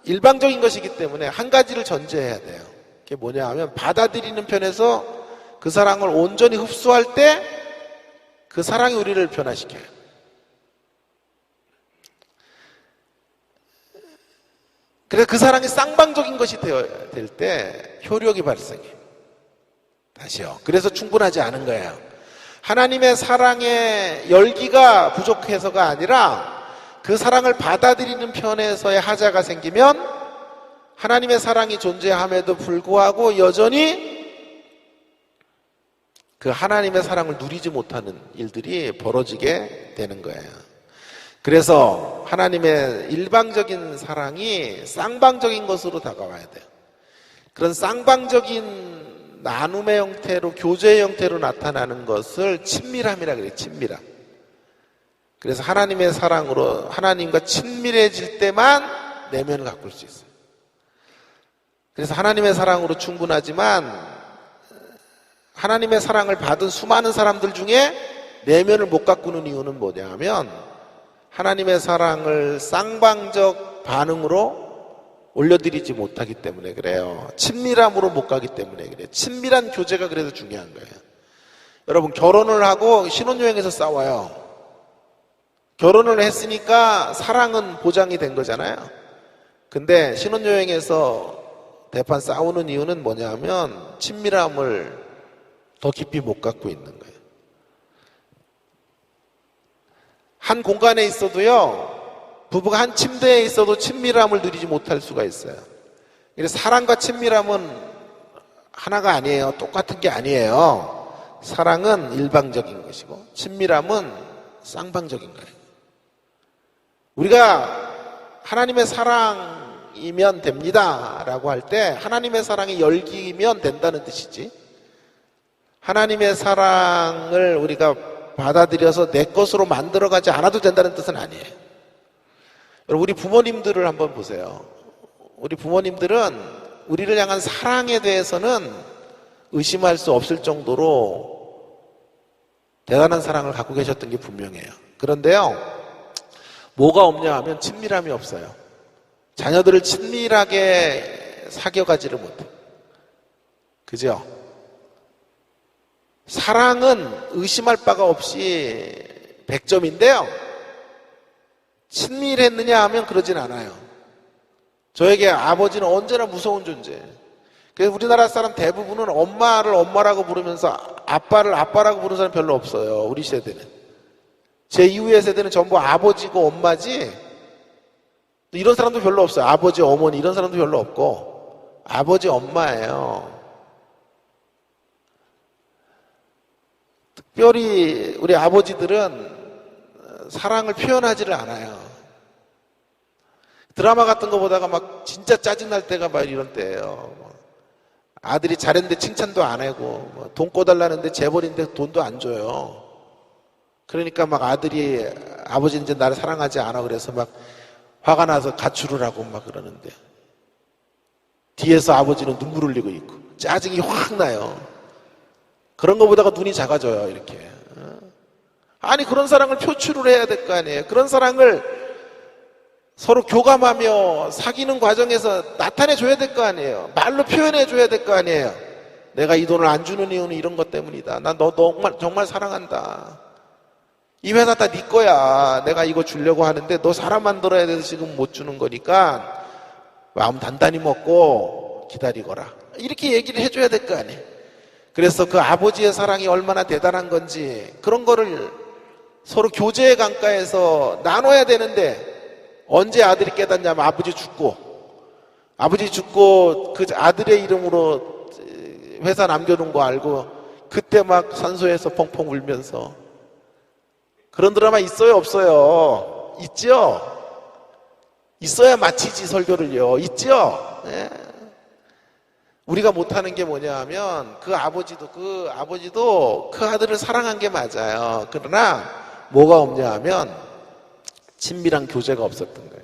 일방적인 것이기 때문에 한 가지를 전제해야 돼요. 그게 뭐냐 하면, 받아들이는 편에서 그 사랑을 온전히 흡수할 때 그 사랑이 우리를 변화시켜요. 그래서 그 사랑이 쌍방적인 것이 될 때 효력이 발생해요. 다시요. 그래서 충분하지 않은 거예요. 하나님의 사랑의 열기가 부족해서가 아니라 그 사랑을 받아들이는 편에서의 하자가 생기면 하나님의 사랑이 존재함에도 불구하고 여전히 그 하나님의 사랑을 누리지 못하는 일들이 벌어지게 되는 거예요. 그래서 하나님의 일방적인 사랑이 쌍방적인 것으로 다가와야 돼요. 그런 쌍방적인 나눔의 형태로, 교제의 형태로 나타나는 것을 친밀함이라 그래요. 친밀함. 그래서 하나님의 사랑으로 하나님과 친밀해질 때만 내면을 가꿀 수 있어요. 그래서 하나님의 사랑으로 충분하지만 하나님의 사랑을 받은 수많은 사람들 중에 내면을 못 가꾸는 이유는 뭐냐 하면 하나님의 사랑을 쌍방적 반응으로 올려드리지 못하기 때문에 그래요. 친밀함으로 못 가기 때문에 그래요. 친밀한 교제가 그래서 중요한 거예요. 여러분, 결혼을 하고 신혼여행에서 싸워요. 결혼을 했으니까 사랑은 보장이 된 거잖아요. 근데 신혼여행에서 대판 싸우는 이유는 뭐냐 하면 친밀함을 더 깊이 못 갖고 있는 거예요. 한 공간에 있어도요, 부부가 한 침대에 있어도 친밀함을 누리지 못할 수가 있어요. 그래서 사랑과 친밀함은 하나가 아니에요. 똑같은 게 아니에요. 사랑은 일방적인 것이고 친밀함은 쌍방적인 거예요. 우리가 하나님의 사랑이면 됩니다 라고 할 때 하나님의 사랑이 열기면 된다는 뜻이지, 하나님의 사랑을 우리가 받아들여서 내 것으로 만들어가지 않아도 된다는 뜻은 아니에요. 여러분, 우리 부모님들을 한번 보세요. 우리 부모님들은 우리를 향한 사랑에 대해서는 의심할 수 없을 정도로 대단한 사랑을 갖고 계셨던 게 분명해요. 그런데요, 뭐가 없냐 하면 친밀함이 없어요. 자녀들을 친밀하게 사귀어가지를 못해. 그죠? 사랑은 의심할 바가 없이 100점인데요. 친밀했느냐 하면 그러진 않아요. 저에게 아버지는 언제나 무서운 존재예요. 그래서 우리나라 사람 대부분은 엄마를 엄마라고 부르면서 아빠를 아빠라고 부르는 사람 별로 없어요. 우리 세대는. 제 이후의 세대는 전부 아버지고 엄마지 이런 사람도 별로 없어요. 아버지, 어머니 이런 사람도 별로 없고 아버지, 엄마예요. 특별히 우리 아버지들은 사랑을 표현하지를 않아요. 드라마 같은 거 보다가 막 진짜 짜증날 때가 막 이런 때예요. 아들이 잘했는데 칭찬도 안 하고 돈 꿔달라는데 재벌인데 돈도 안 줘요. 그러니까 막 아들이 아버지 이제 나를 사랑하지 않아 그래서 막 화가 나서 가출을 하고 막 그러는데 뒤에서 아버지는 눈물 흘리고 있고 짜증이 확 나요. 그런 거 보다가 눈이 작아져요, 이렇게. 아니, 그런 사랑을 표출을 해야 될 거 아니에요. 그런 사랑을 서로 교감하며 사귀는 과정에서 나타내줘야 될 거 아니에요. 말로 표현해줘야 될 거 아니에요. 내가 이 돈을 안 주는 이유는 이런 것 때문이다. 나 너 정말 사랑한다. 이 회사 다 네 거야. 내가 이거 주려고 하는데 너 사람 만들어야 돼서 지금 못 주는 거니까 마음 단단히 먹고 기다리거라. 이렇게 얘기를 해줘야 될 거 아니에요. 그래서 그 아버지의 사랑이 얼마나 대단한 건지 그런 거를 서로 교제의 강가에서 나눠야 되는데 언제 아들이 깨닫냐면 아버지 죽고 그 아들의 이름으로 회사 남겨둔 거 알고 그때 막 산소에서 펑펑 울면서. 그런 드라마 있어요, 없어요? 있죠? 있어야 마치지 설교를요. 있죠? 네. 우리가 못하는 게 뭐냐 하면 그 아버지도 그 아들을 사랑한 게 맞아요. 그러나 뭐가 없냐 하면 친밀한 교제가 없었던 거예요.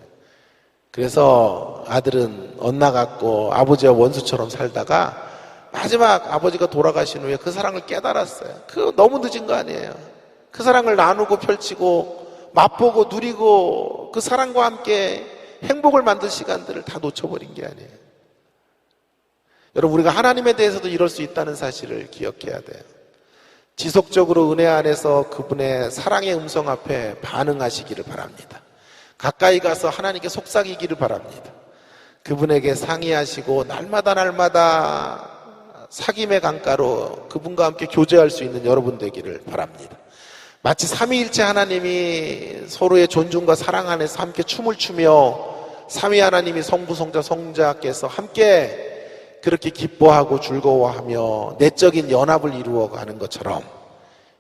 그래서 아들은 엇나갔고 아버지와 원수처럼 살다가 마지막 아버지가 돌아가신 후에 그 사랑을 깨달았어요. 그거 너무 늦은 거 아니에요. 그 사랑을 나누고 펼치고 맛보고 누리고 그 사랑과 함께 행복을 만들 시간들을 다 놓쳐버린 게 아니에요. 여러분, 우리가 하나님에 대해서도 이럴 수 있다는 사실을 기억해야 돼요. 지속적으로 은혜 안에서 그분의 사랑의 음성 앞에 반응하시기를 바랍니다. 가까이 가서 하나님께 속삭이기를 바랍니다. 그분에게 상의하시고 날마다 사귐의 강가로 그분과 함께 교제할 수 있는 여러분 되기를 바랍니다. 마치 삼위일체 하나님이 서로의 존중과 사랑 안에서 함께 춤을 추며 삼위 하나님이 성부, 성자, 성자께서 함께 그렇게 기뻐하고 즐거워하며 내적인 연합을 이루어가는 것처럼,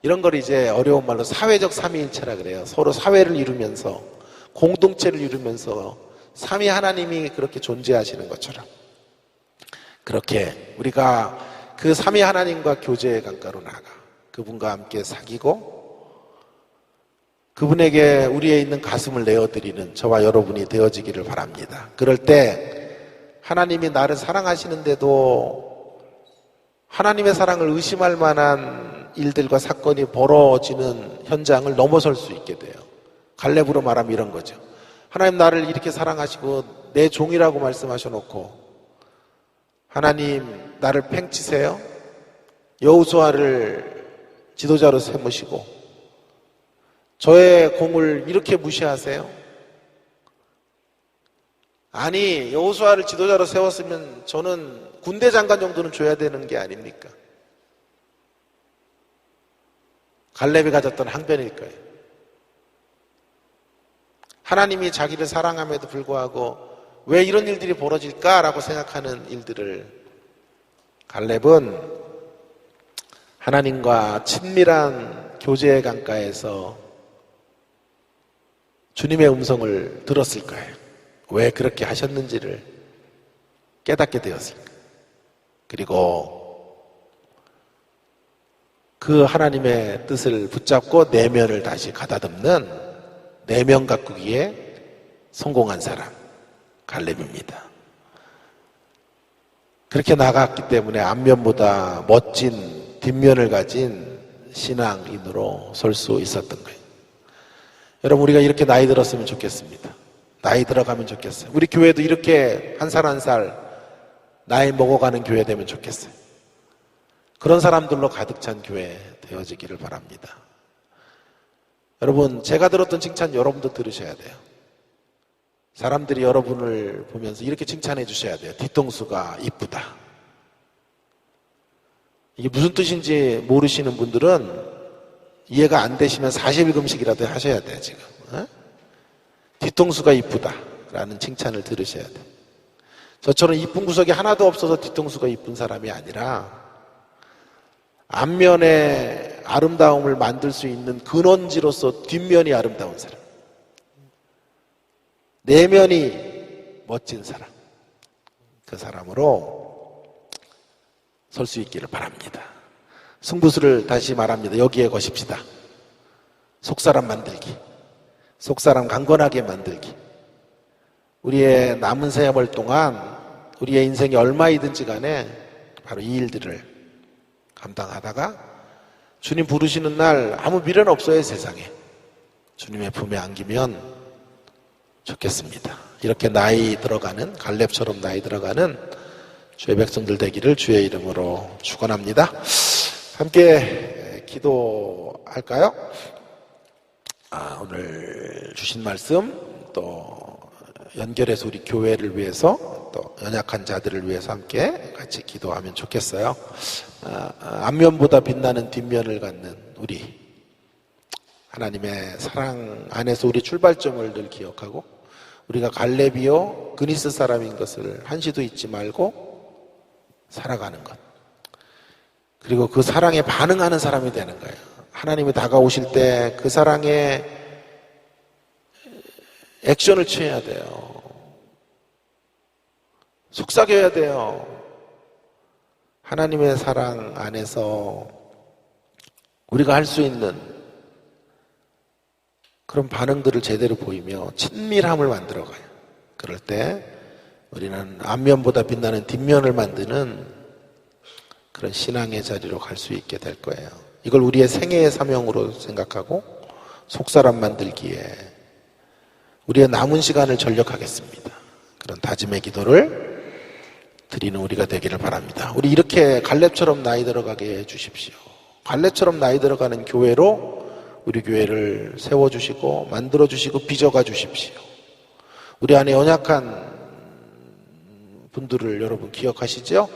이런 걸 이제 어려운 말로 사회적 삼위일체라 그래요. 서로 사회를 이루면서 공동체를 이루면서 삼위 하나님이 그렇게 존재하시는 것처럼, 그렇게 우리가 그 삼위 하나님과 교제의 강가로 나가 그분과 함께 사귀고 그분에게 우리의 있는 가슴을 내어드리는 저와 여러분이 되어지기를 바랍니다. 그럴 때 하나님이 나를 사랑하시는데도 하나님의 사랑을 의심할 만한 일들과 사건이 벌어지는 현장을 넘어설 수 있게 돼요. 갈렙으로 말하면 이런 거죠. 하나님 나를 이렇게 사랑하시고 내 종이라고 말씀하셔놓고 하나님 나를 팽치세요? 여호수아를 지도자로 세우시고 저의 공을 이렇게 무시하세요? 아니, 여호수아를 지도자로 세웠으면 저는 군대 장관 정도는 줘야 되는 게 아닙니까? 갈렙이 가졌던 항변일 거예요. 하나님이 자기를 사랑함에도 불구하고 왜 이런 일들이 벌어질까라고 생각하는 일들을 갈렙은 하나님과 친밀한 교제의 강가에서 주님의 음성을 들었을 거예요. 왜 그렇게 하셨는지를 깨닫게 되었을까? 그리고 그 하나님의 뜻을 붙잡고 내면을 다시 가다듬는 내면 가꾸기에 성공한 사람, 갈렙입니다. 그렇게 나갔기 때문에 앞면보다 멋진 뒷면을 가진 신앙인으로 설 수 있었던 거예요. 여러분, 우리가 이렇게 나이 들었으면 좋겠습니다. 나이 들어가면 좋겠어요. 우리 교회도 이렇게 한 살 한 살 나이 먹어가는 교회 되면 좋겠어요. 그런 사람들로 가득 찬 교회 되어지기를 바랍니다. 여러분, 제가 들었던 칭찬 여러분도 들으셔야 돼요. 사람들이 여러분을 보면서 이렇게 칭찬해 주셔야 돼요. 뒤통수가 이쁘다. 이게 무슨 뜻인지 모르시는 분들은 이해가 안 되시면 40일 금식이라도 하셔야 돼요, 지금. 뒤통수가 이쁘다라는 칭찬을 들으셔야 돼요. 저처럼 이쁜 구석이 하나도 없어서 뒤통수가 이쁜 사람이 아니라 앞면의 아름다움을 만들 수 있는 근원지로서 뒷면이 아름다운 사람, 내면이 멋진 사람, 그 사람으로 설 수 있기를 바랍니다. 승부수를 다시 말합니다. 여기에 거십시다. 속사람 만들기, 속사람 강건하게 만들기. 우리의 남은 생활 동안 우리의 인생이 얼마이든지 간에 바로 이 일들을 감당하다가 주님 부르시는 날 아무 미련 없어요, 세상에. 주님의 품에 안기면 좋겠습니다. 이렇게 나이 들어가는, 갈렙처럼 나이 들어가는 주의 백성들 되기를 주의 이름으로 축원합니다. 함께 기도할까요? 오늘 주신 말씀 또 연결해서 우리 교회를 위해서 또 연약한 자들을 위해서 함께 같이 기도하면 좋겠어요. 앞면보다 빛나는 뒷면을 갖는 우리, 하나님의 사랑 안에서 우리 출발점을 늘 기억하고 우리가 갈렙이요 그니스 사람인 것을 한시도 잊지 말고 살아가는 것, 그리고 그 사랑에 반응하는 사람이 되는 거예요. 하나님이 다가오실 때 그 사랑에 액션을 취해야 돼요. 속삭여야 돼요. 하나님의 사랑 안에서 우리가 할 수 있는 그런 반응들을 제대로 보이며 친밀함을 만들어가요. 그럴 때 우리는 앞면보다 빛나는 뒷면을 만드는 그런 신앙의 자리로 갈 수 있게 될 거예요. 이걸 우리의 생애의 사명으로 생각하고 속사람 만들기에 우리의 남은 시간을 전력하겠습니다. 그런 다짐의 기도를 드리는 우리가 되기를 바랍니다. 우리 이렇게 갈렙처럼 나이 들어가게 해주십시오. 갈렙처럼 나이 들어가는 교회로 우리 교회를 세워주시고 만들어주시고 빚어가 주십시오. 우리 안에 연약한 분들을 여러분 기억하시죠?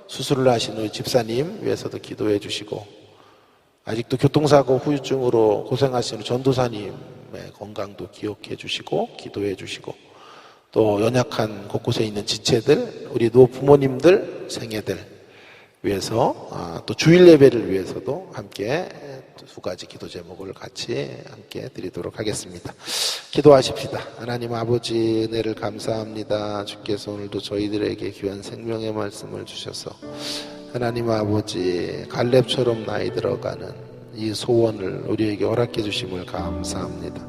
수술을 하신 우리 집사님 위해서도 기도해 주시고, 아직도 교통사고 후유증으로 고생하시는 전도사님의 건강도 기억해 주시고 기도해 주시고, 또 연약한 곳곳에 있는 지체들, 우리 노부모님들 생애들 위해서, 또 주일 예배를 위해서도 함께 두 가지 기도 제목을 같이 함께 드리도록 하겠습니다. 기도하십시다. 하나님 아버지, 은혜를 감사합니다. 주께서 오늘도 저희들에게 귀한 생명의 말씀을 주셔서 하나님 아버지, 갈렙처럼 나이 들어가는 이 소원을 우리에게 허락해 주심을 감사합니다.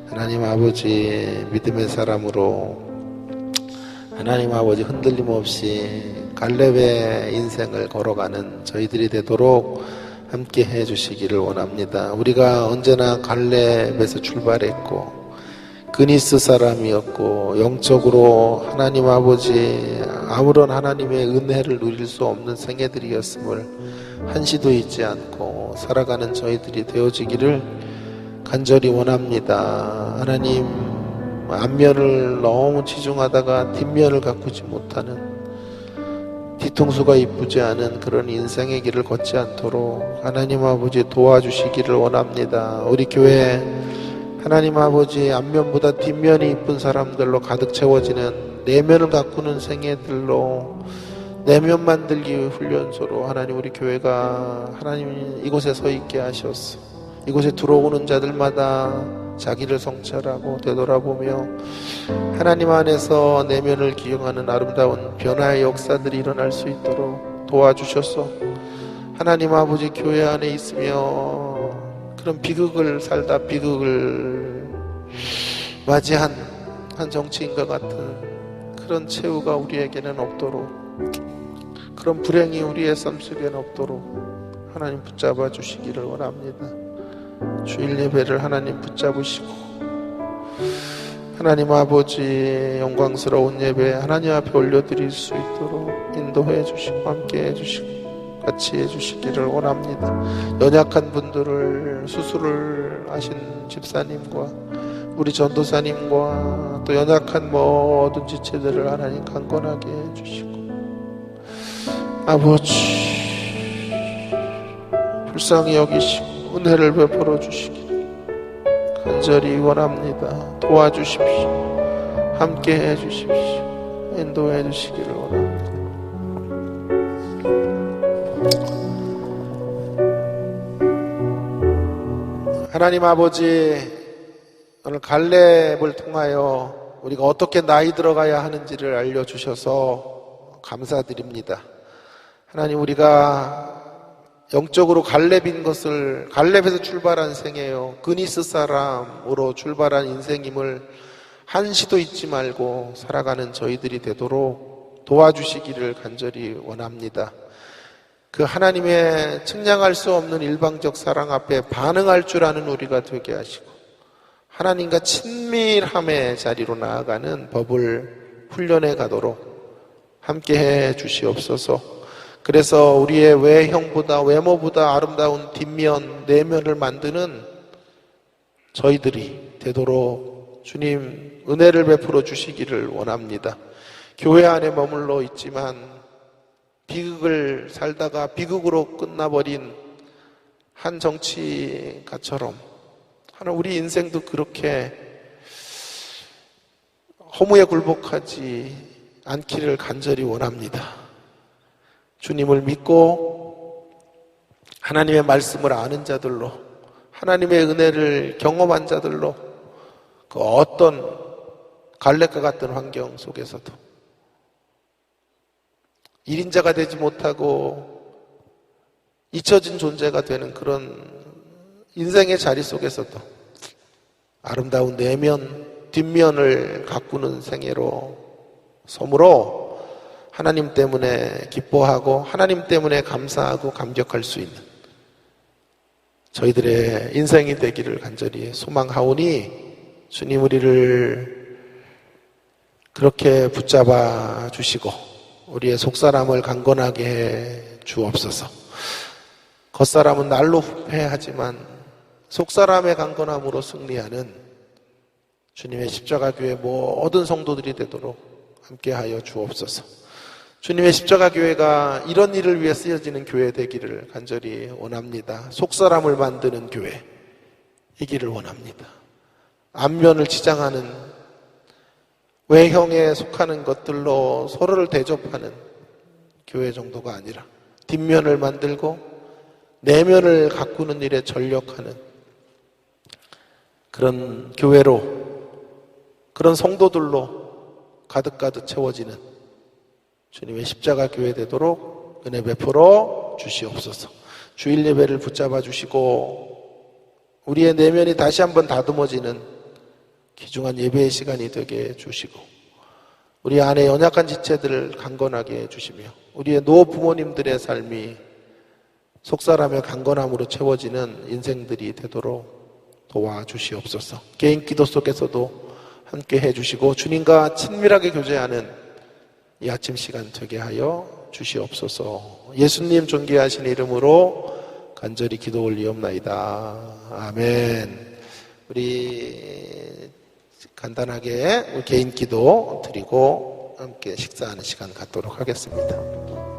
하나님 아버지, 믿음의 사람으로 하나님 아버지 흔들림 없이 갈렙의 인생을 걸어가는 저희들이 되도록 함께 해주시기를 원합니다. 우리가 언제나 갈렙에서 출발했고 그니스 사람이었고 영적으로 하나님 아버지 아무런 하나님의 은혜를 누릴 수 없는 생애들이었음을 한시도 잊지 않고 살아가는 저희들이 되어지기를 간절히 원합니다. 하나님, 앞면을 너무 치중하다가 뒷면을 가꾸지 못하는, 뒤통수가 이쁘지 않은 그런 인생의 길을 걷지 않도록 하나님 아버지 도와주시기를 원합니다. 우리 교회 하나님 아버지 앞면보다 뒷면이 이쁜 사람들로 가득 채워지는 내면을 가꾸는 생애들로 내면 만들기 훈련소로 하나님 우리 교회가 하나님 이곳에 서 있게 하셨소. 이곳에 들어오는 자들마다 자기를 성찰하고 되돌아보며 하나님 안에서 내면을 기억하는 아름다운 변화의 역사들이 일어날 수 있도록 도와주셨소. 하나님 아버지, 교회 안에 있으며 그런 비극을 살다 비극을 맞이한 한 정치인과 같은 그런 최후가 우리에게는 없도록, 그런 불행이 우리의 삶 속에는 없도록 하나님 붙잡아 주시기를 원합니다. 주일 예배를 하나님 붙잡으시고 하나님 아버지 영광스러운 예배 하나님 앞에 올려드릴 수 있도록 인도해 주시고 함께 해주시고 같이 해주시기를 원합니다. 연약한 분들을, 수술을 하신 집사님과 우리 전도사님과 또 연약한 모든 지체들을 하나님 강건하게 해주시고, 아버지 불쌍히 여기시고 은혜를 베풀어 주시기를 간절히 원합니다. 도와주십시오. 함께 해주십시오. 인도해 주시기를 원합니다. 하나님 아버지, 오늘 갈렙을 통하여 우리가 어떻게 나이 들어가야 하는지를 알려주셔서 감사드립니다. 하나님, 우리가 영적으로 갈렙인 것을, 갈렙에서 출발한 생애요, 그니스 사람으로 출발한 인생임을 한시도 잊지 말고 살아가는 저희들이 되도록 도와주시기를 간절히 원합니다. 그 하나님의 측량할 수 없는 일방적 사랑 앞에 반응할 줄 아는 우리가 되게 하시고 하나님과 친밀함의 자리로 나아가는 법을 훈련해 가도록 함께 해 주시옵소서. 그래서 우리의 외형보다, 외모보다 아름다운 뒷면, 내면을 만드는 저희들이 되도록 주님 은혜를 베풀어 주시기를 원합니다. 교회 안에 머물러 있지만 비극을 살다가 비극으로 끝나버린 한 정치가처럼 하나님, 우리 인생도 그렇게 허무에 굴복하지 않기를 간절히 원합니다. 주님을 믿고 하나님의 말씀을 아는 자들로, 하나님의 은혜를 경험한 자들로 그 어떤 갈렙과 같은 환경 속에서도 1인자가 되지 못하고 잊혀진 존재가 되는 그런 인생의 자리 속에서도 아름다운 내면, 뒷면을 가꾸는 생애로 섬으로 하나님 때문에 기뻐하고 하나님 때문에 감사하고 감격할 수 있는 저희들의 인생이 되기를 간절히 소망하오니 주님 우리를 그렇게 붙잡아 주시고 우리의 속사람을 강건하게 해 주옵소서. 겉사람은 날로 후패하지만 속사람의 강건함으로 승리하는 주님의 십자가 교회 모든 성도들이 되도록 함께하여 주옵소서. 주님의 십자가 교회가 이런 일을 위해 쓰여지는 교회 되기를 간절히 원합니다. 속사람을 만드는 교회이기를 원합니다. 안면을 지장하는 외형에 속하는 것들로 서로를 대접하는 교회 정도가 아니라 뒷면을 만들고 내면을 가꾸는 일에 전력하는 그런 교회로, 그런 성도들로 가득가득 채워지는 주님의 십자가 교회 되도록 은혜 베풀어 주시옵소서. 주일 예배를 붙잡아 주시고 우리의 내면이 다시 한번 다듬어지는 귀중한 예배의 시간이 되게 해주시고 우리 안에 연약한 지체들을 강건하게 해주시며 우리의 노 부모님들의 삶이 속사람의 강건함으로 채워지는 인생들이 되도록 도와주시옵소서. 개인 기도 속에서도 함께 해주시고 주님과 친밀하게 교제하는 이 아침 시간 되게 하여 주시옵소서. 예수님 존귀하신 이름으로 간절히 기도 올리옵나이다. 아멘. 우리 간단하게 우리 개인 기도 드리고 함께 식사하는 시간 갖도록 하겠습니다.